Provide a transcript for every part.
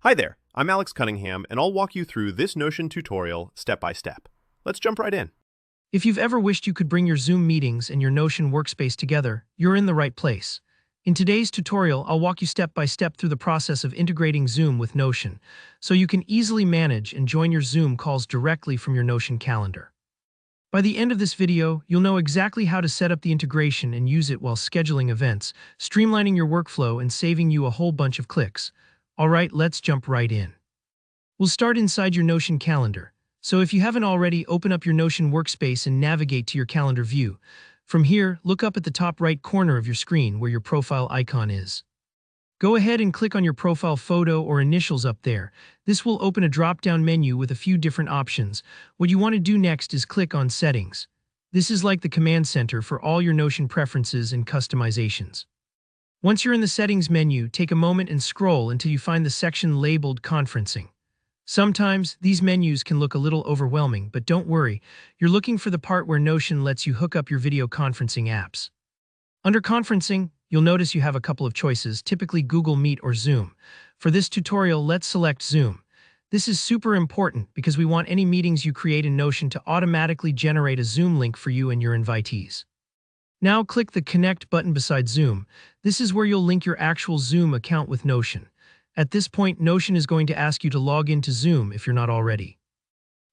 Hi there, I'm Alex Cunningham, and I'll walk you through this Notion tutorial step by step. Let's jump right in. If you've ever wished you could bring your Zoom meetings and your Notion workspace together, you're in the right place. In today's tutorial, I'll walk you step by step through the process of integrating Zoom with Notion, so you can easily manage and join your Zoom calls directly from your Notion calendar. By the end of this video, you'll know exactly how to set up the integration and use it while scheduling events, streamlining your workflow and saving you a whole bunch of clicks. Alright, let's jump right in. We'll start inside your Notion calendar. So if you haven't already, open up your Notion workspace and navigate to your calendar view. From here, look up at the top right corner of your screen where your profile icon is. Go ahead and click on your profile photo or initials up there. This will open a drop-down menu with a few different options. What you want to do next is click on Settings. This is like the command center for all your Notion preferences and customizations. Once you're in the Settings menu, take a moment and scroll until you find the section labeled Conferencing. Sometimes, these menus can look a little overwhelming, but don't worry, you're looking for the part where Notion lets you hook up your video conferencing apps. Under Conferencing, you'll notice you have a couple of choices, typically Google Meet or Zoom. For this tutorial, let's select Zoom. This is super important because we want any meetings you create in Notion to automatically generate a Zoom link for you and your invitees. Now click the Connect button beside Zoom. This is where you'll link your actual Zoom account with Notion. At this point, Notion is going to ask you to log into Zoom if you're not already.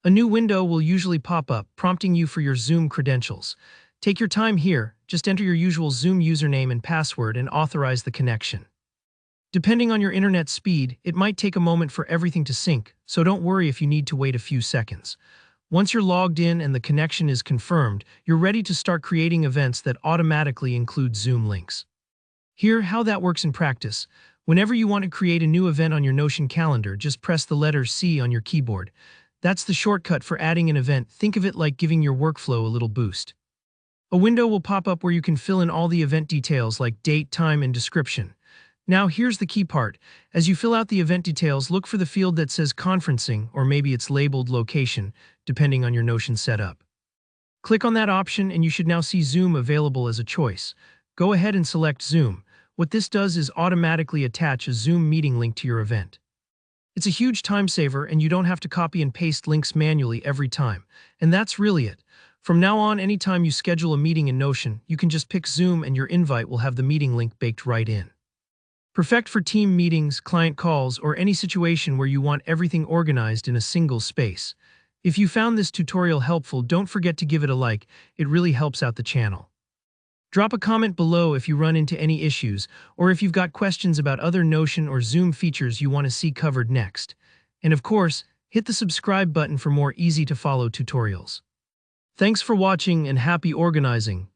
A new window will usually pop up, prompting you for your Zoom credentials. Take your time here, just enter your usual Zoom username and password and authorize the connection. Depending on your internet speed, it might take a moment for everything to sync, so don't worry if you need to wait a few seconds. Once you're logged in and the connection is confirmed, you're ready to start creating events that automatically include Zoom links. Here, how that works in practice. Whenever you want to create a new event on your Notion calendar, just press the letter C on your keyboard. That's the shortcut for adding an event. Think of it like giving your workflow a little boost. A window will pop up where you can fill in all the event details like date, time, and description. Now here's the key part. As you fill out the event details, look for the field that says Conferencing, or maybe it's labeled Location, depending on your Notion setup. Click on that option and you should now see Zoom available as a choice. Go ahead and select Zoom. What this does is automatically attach a Zoom meeting link to your event. It's a huge time saver and you don't have to copy and paste links manually every time. And that's really it. From now on, anytime you schedule a meeting in Notion, you can just pick Zoom and your invite will have the meeting link baked right in. Perfect for team meetings, client calls, or any situation where you want everything organized in a single space. If you found this tutorial helpful, don't forget to give it a like. It really helps out the channel. Drop a comment below if you run into any issues, or if you've got questions about other Notion or Zoom features you want to see covered next. And of course, hit the subscribe button for more easy-to-follow tutorials. Thanks for watching and happy organizing.